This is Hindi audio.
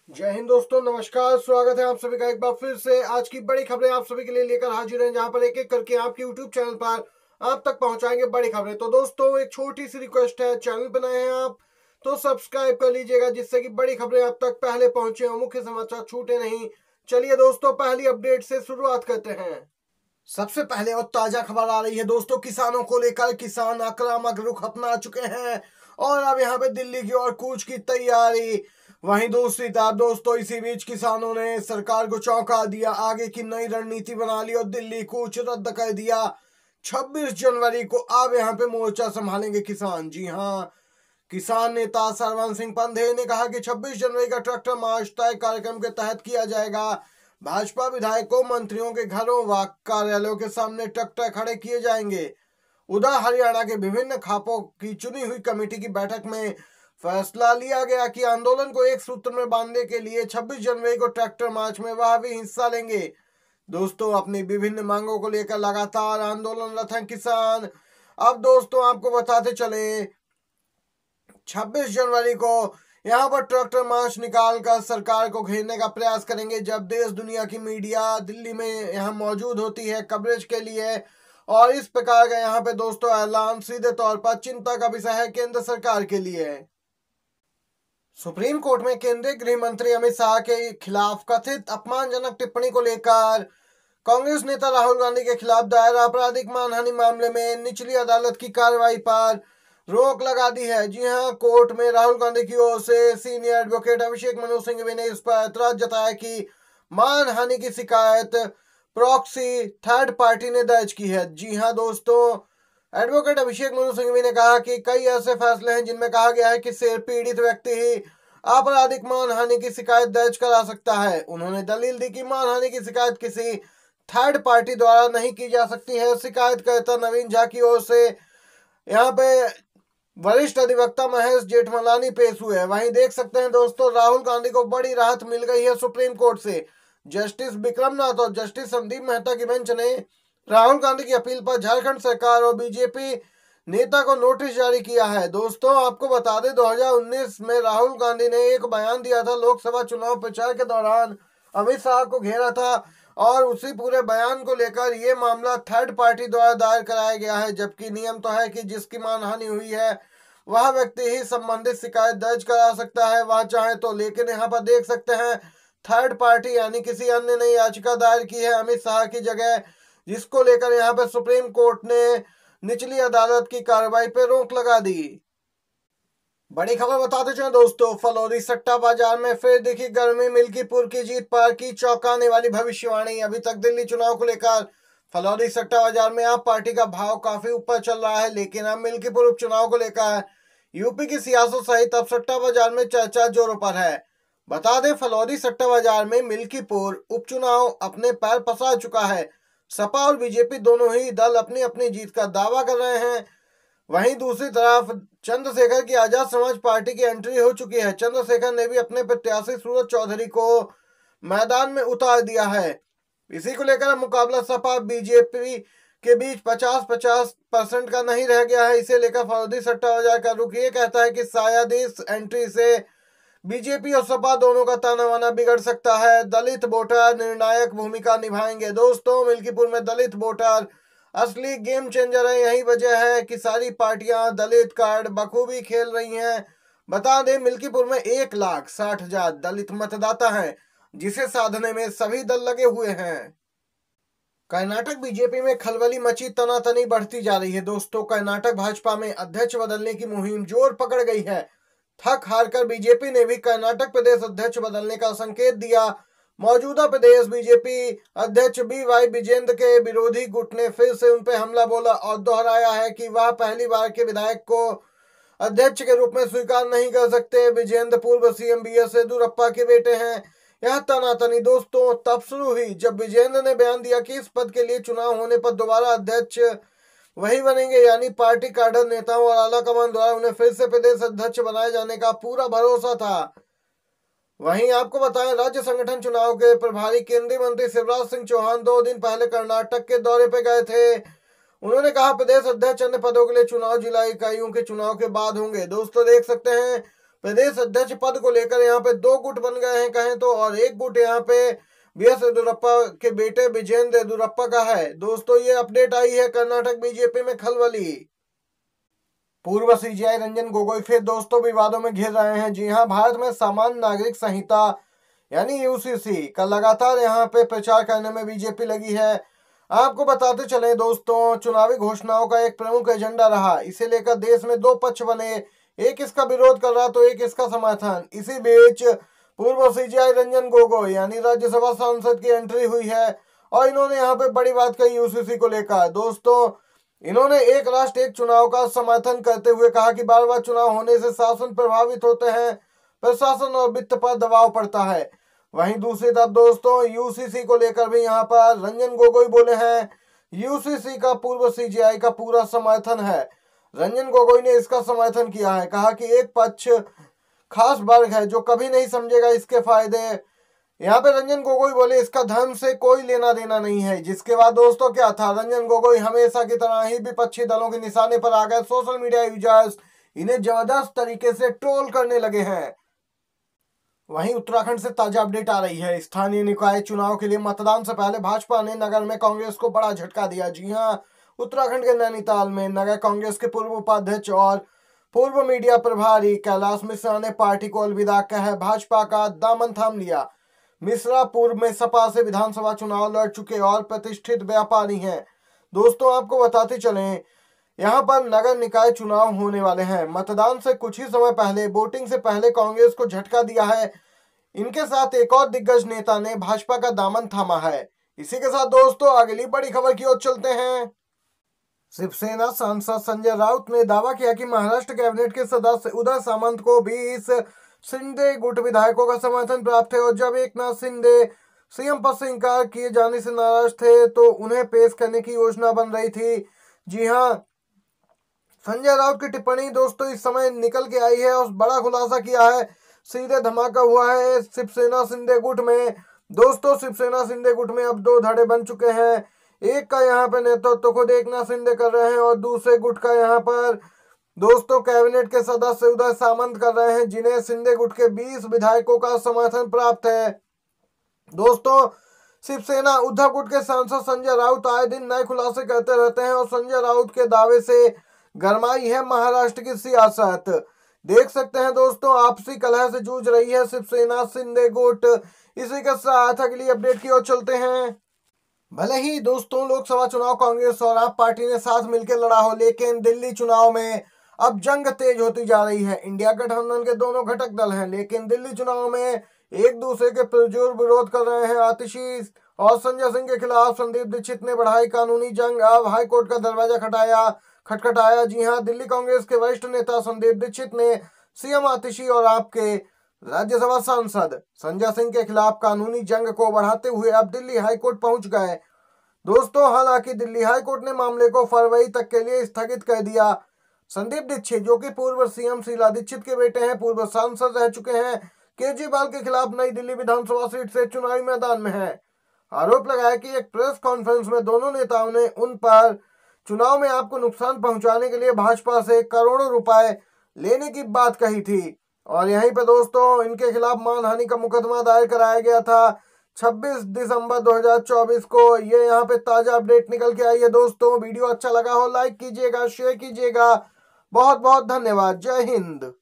जय हिंद दोस्तों, नमस्कार। स्वागत है आप सभी का एक बार फिर से। आज की बड़ी खबरें आप सभी के लिए लेकर हाजिर हैं, जहां पर एक एक करके आपके YouTube चैनल पर आप तक पहुंचाएंगे बड़ी खबरें। तो दोस्तों, एक छोटी सी रिक्वेस्ट है, चैनल पर नए हैं आप तो सब्सक्राइब कर लीजिएगा, जिससे कि बड़ी खबरें आप तक पहले पहुंचे और मुख्य समाचार छूटे नहीं। चलिए दोस्तों, पहली अपडेट से शुरुआत करते हैं। सबसे पहले और ताजा खबर आ रही है दोस्तों, किसानों को लेकर किसान आक्रामक रुख अपना चुके हैं और अब यहाँ पे दिल्ली की ओर कूच की तैयारी। वहीं दूसरी तरफ दोस्तों, इसी बीच किसानों ने सरकार को चौंका दिया, आगे की नई रणनीति बना ली और दिल्ली कूच रद्द कर दिया। 26 जनवरी को अब यहाँ पे मोर्चा संभालेंगे किसान। जी हाँ, किसान नेता सरवन सिंह पंधे ने कहा कि 26 जनवरी का ट्रैक्टर मार्च तय कार्यक्रम के तहत किया जाएगा। भाजपा विधायकों, मंत्रियों के घरों व कार्यालयों के सामने ट्रैक्टर खड़े किए जाएंगे। उधर हरियाणा के विभिन्न खापों की चुनी हुई कमेटी की बैठक में फैसला लिया गया कि आंदोलन को एक सूत्र में बांधने के लिए 26 जनवरी को ट्रैक्टर मार्च में वह भी हिस्सा लेंगे। दोस्तों, अपनी विभिन्न मांगों को लेकर लगातार आंदोलनरत हैं किसान। अब दोस्तों, आपको बताते चले, 26 जनवरी को यहाँ पर ट्रैक्टर मार्च निकालकर सरकार को घेरने का प्रयास करेंगे। जब देश दुनिया की मीडिया दिल्ली में यहाँ मौजूद होती है कवरेज के लिए, और इस प्रकार का यहाँ पे दोस्तों ऐलान सीधे तौर पर चिंता का विषय है केंद्र सरकार के लिए। सुप्रीम कोर्ट में केंद्रीय गृह मंत्री अमित शाह के खिलाफ कथित अपमानजनक टिप्पणी को लेकर कांग्रेस नेता राहुल गांधी के खिलाफ दायर आपराधिक मानहानि मामले में निचली अदालत की कार्रवाई पर रोक लगा दी है। जी हां, कोर्ट में राहुल गांधी की ओर से सीनियर एडवोकेट अभिषेक मनु सिंघवी ने इस पर ऐतराज जताया कि मानहानि की शिकायत प्रॉक्सी थर्ड पार्टी ने दर्ज की है। जी हां दोस्तों, एडवोकेट अभिषेक मनु सिंघवी ने कहा कि कई ऐसे फैसले हैं जिनमें कहा गया है कि सिर्फ पीड़ित व्यक्ति ही आपराधिक मानहानि की शिकायत दर्ज करा सकता है। उन्होंने दलील दी कि मानहानि की शिकायत किसी थर्ड पार्टी द्वारा नहीं की जा सकती है। शिकायतकर्ता नवीन झा की ओर से यहाँ पे वरिष्ठ अधिवक्ता महेश जेठमलानी पेश हुए। वहीं देख सकते हैं दोस्तों, राहुल गांधी को बड़ी राहत मिल गई है सुप्रीम कोर्ट से। जस्टिस विक्रमनाथ और जस्टिस संदीप मेहता की बेंच ने राहुल गांधी की अपील पर झारखंड सरकार और बीजेपी नेता को नोटिस जारी किया है। दोस्तों, आपको बता दें, 2019 में राहुल गांधी ने एक बयान दिया था, लोकसभा चुनाव प्रचार के दौरान अमित शाह को घेरा था और उसी पूरे बयान को लेकर ये मामला थर्ड पार्टी द्वारा दायर कराया गया है। जबकि नियम तो है कि जिसकी मानहानि हुई है वह व्यक्ति ही संबंधित शिकायत दर्ज करा सकता है, वह चाहे तो। लेकिन यहाँ पर देख सकते हैं, थर्ड पार्टी यानी किसी अन्य ने याचिका दायर की है अमित शाह की जगह, जिसको लेकर यहाँ पे सुप्रीम कोर्ट ने निचली अदालत की कार्रवाई पर रोक लगा दी। बड़ी खबर बताते चले दोस्तों, फलौदी सट्टा बाजार में फिर दिखी गर्मी, मिल्कीपुर की जीत पर की चौंकाने वाली भविष्यवाणी। अभी तक दिल्ली चुनाव को लेकर फलौदी सट्टा बाजार में आप पार्टी का भाव काफी ऊपर चल रहा है, लेकिन अब मिल्कीपुर उपचुनाव को लेकर यूपी की सियासत सहित अब सट्टा बाजार में चर्चा जोरों पर है। बता दें, फलौदी सट्टा बाजार में मिल्कीपुर उपचुनाव अपने पैर पसार चुका है। सपा और बीजेपी दोनों ही दल अपनी अपनी जीत का दावा कर रहे हैं। वहीं दूसरी तरफ चंद्रशेखर की आजाद समाज पार्टी की एंट्री हो चुकी है। चंद्रशेखर ने भी अपने प्रत्याशी सूरज चौधरी को मैदान में उतार दिया है। इसी को लेकर मुकाबला सपा बीजेपी के बीच 50-50% का नहीं रह गया है। इसे लेकर फलौदी सट्टा बाजार का रुख ये कहता है कि शायद इस एंट्री से बीजेपी और सपा दोनों का ताना वाना बिगड़ सकता है। दलित वोटर निर्णायक भूमिका निभाएंगे। दोस्तों, मिल्कीपुर में दलित वोटर असली गेम चेंजर है। यही वजह है कि सारी पार्टियां दलित कार्ड बखूबी खेल रही हैं। बता दें, मिल्कीपुर में 1,60,000 दलित मतदाता हैं, जिसे साधने में सभी दल लगे हुए हैं। कर्नाटक बीजेपी में खलबली मची, तनातनी बढ़ती जा रही है। दोस्तों, कर्नाटक भाजपा में अध्यक्ष बदलने की मुहिम जोर पकड़ गई है। थक हारकर बीजेपी ने भी कर्नाटक प्रदेश अध्यक्ष बदलने का संकेत दिया। मौजूदा प्रदेश बीजेपी अध्यक्ष BY विजेंद्र के विरोधी गुट ने फिर से उन पर हमला बोला और दोहराया है कि वह पहली बार के विधायक को अध्यक्ष के रूप में स्वीकार नहीं कर सकते। विजेंद्र पूर्व CM BS येदियुरप्पा के बेटे हैं। यह तनातनी दोस्तों तब शुरू हुई जब विजेंद्र ने बयान दिया कि इस पद के लिए चुनाव होने पर दोबारा अध्यक्ष वही बनेंगे, यानी पार्टी कैडर नेताओं और आला कमान द्वारा उन्हें फिर से प्रदेश अध्यक्ष बनाए जाने का पूरा भरोसा था। वहीं आपको बताएं, राज्य संगठन चुनाव के प्रभारी केंद्रीय मंत्री शिवराज सिंह चौहान 2 दिन पहले कर्नाटक के दौरे पर गए थे। उन्होंने कहा प्रदेश अध्यक्ष अन्य पदों के लिए चुनाव जिला इकाइयों के चुनाव के बाद होंगे। दोस्तों, देख सकते हैं प्रदेश अध्यक्ष पद को लेकर यहाँ पे दो गुट बन गए हैं कहें तो, और एक गुट यहाँ पे बीएस येदियुरप्पा के बेटे विजेंद्र येदियुरप्पा का है। दोस्तों ये अपडेट आई है कर्नाटक बीजेपी में खलबली। पूर्व सीजेआई रंजन गोगोई फिर दोस्तों विवादों में घिर रहे हैं। जी हां, भारत में सामान्य नागरिक संहिता यानी यूसीसी का लगातार यहाँ पे प्रचार करने में बीजेपी लगी है। आपको बताते चले दोस्तों, चुनावी घोषणाओं का एक प्रमुख एजेंडा रहा। इसे लेकर देश में दो पक्ष बने, एक इसका विरोध कर रहा तो एक इसका समर्थन। इसी बीच पूर्व सीजेआई रंजन गोगोई यानी राज्यसभा सांसद की एंट्री हुई है और इन्होंने यहाँ पे बड़ी बात कही यूसीसी को लेकर। दोस्तों इन्होंने एक राष्ट्र एक चुनाव का समर्थन करते हुए कहा कि बार बार चुनाव होने से शासन प्रभावित होते हैं, प्रशासन और वित्त पर दबाव पड़ता है। वहीं दूसरी तरफ दोस्तों यूसीसी को लेकर भी यहाँ पर रंजन गोगोई बोले हैं, यूसीसी का पूर्व सीजेआई का पूरा समर्थन है। रंजन गोगोई ने इसका समर्थन किया है, कहा कि एक पक्ष खास वर्ग है जो कभी नहीं समझेगा इसके फायदे। यहाँ पे रंजन गोगोई बोले इसका धर्म से कोई लेना देना नहीं है। जिसके बाद दोस्तों क्या था, रंजन गोगोई हमेशा की तरह ही विपक्षी दलों के निशाने पर आ गए। सोशल मीडिया यूजर्स इन्हें जबरदस्त तरीके से ट्रोल करने लगे हैं। वहीं उत्तराखंड से ताजा अपडेट आ रही है। स्थानीय निकाय चुनाव के लिए मतदान से पहले भाजपा ने नगर में कांग्रेस को बड़ा झटका दिया। जी हां, उत्तराखंड के नैनीताल में नगर कांग्रेस के पूर्व उपाध्यक्ष और पूर्व मीडिया प्रभारी कैलाश मिश्रा ने पार्टी को अलविदा कह भाजपा का दामन थाम लिया। मिश्रा पूर्व में सपा से विधानसभा चुनाव लड़ चुके और प्रतिष्ठित व्यापारी हैं। दोस्तों आपको बताते चलें, यहाँ पर नगर निकाय चुनाव होने वाले हैं। मतदान से कुछ ही समय पहले, वोटिंग से पहले कांग्रेस को झटका दिया है। इनके साथ एक और दिग्गज नेता ने भाजपा का दामन थामा है। इसी के साथ दोस्तों अगली बड़ी खबर की ओर चलते हैं। शिवसेना सांसद संजय राउत ने दावा किया कि महाराष्ट्र कैबिनेट के सदस्य उदय सामंत को 20 शिंदे गुट विधायकों का समर्थन प्राप्त है और जब एकनाथ शिंदे सीएम पद से इंकार किए जाने से नाराज थे तो उन्हें पेश करने की योजना बन रही थी। जी हां, संजय राउत की टिप्पणी दोस्तों इस समय निकल के आई है और बड़ा खुलासा किया है। सीधे धमाका हुआ है शिवसेना शिंदे गुट में। दोस्तों शिवसेना शिंदे गुट में अब दो धड़े बन चुके हैं। एक का यहाँ पे नेतृत्व खुद एकनाथ शिंदे कर रहे हैं और दूसरे गुट का यहाँ पर दोस्तों कैबिनेट के सदस्य उदय सामंत कर रहे हैं, जिन्हें शिंदे गुट के 20 विधायकों का समर्थन प्राप्त है। दोस्तों शिवसेना उद्धव गुट के सांसद संजय राउत आए दिन नए खुलासे करते रहते हैं और संजय राउत के दावे से गरमाई है महाराष्ट्र की सियासत। देख सकते हैं दोस्तों आपसी कलह से जूझ रही है शिवसेना शिंदे गुट। इसी के साथ अगली अपडेट की ओर चलते हैं। भले ही दोस्तों लोकसभा चुनाव कांग्रेस और आप पार्टी ने साथ मिलकर लड़ा हो, लेकिन दिल्ली चुनाव में अब जंग तेज होती जा रही है। इंडिया गठबंधन के दोनों घटक दल हैं, लेकिन दिल्ली चुनाव में एक दूसरे के पुरजोर विरोध कर रहे हैं। आतिशी और संजय सिंह के खिलाफ संदीप दीक्षित ने बढ़ाई कानूनी जंग। अब हाईकोर्ट का दरवाजा खटखटाया। जी हां, दिल्ली कांग्रेस के वरिष्ठ नेता संदीप दीक्षित ने सीएम आतिशी और आपके राज्यसभा सांसद संजय सिंह के खिलाफ कानूनी जंग को बढ़ाते हुए अब दिल्ली हाईकोर्ट पहुंच गए। दोस्तों हालांकि दिल्ली हाईकोर्ट ने मामले को फरवरी तक के लिए स्थगित कर दिया। संदीप दीक्षित जो कि पूर्व सीएम शीला दीक्षित के बेटे हैं, पूर्व सांसद रह चुके हैं, केजरीवाल के खिलाफ नई दिल्ली विधानसभा सीट से चुनावी मैदान में है। आरोप लगाया कि एक प्रेस कॉन्फ्रेंस में दोनों नेताओं ने उन पर चुनाव में आपको नुकसान पहुंचाने के लिए भाजपा से करोड़ों रुपए लेने की बात कही थी और यहीं पे दोस्तों इनके खिलाफ मानहानि का मुकदमा दायर कराया गया था 26 दिसंबर 2024 को। ये यहाँ पे ताजा अपडेट निकल के आई है। दोस्तों वीडियो अच्छा लगा हो लाइक कीजिएगा, शेयर कीजिएगा। बहुत बहुत धन्यवाद। जय हिंद।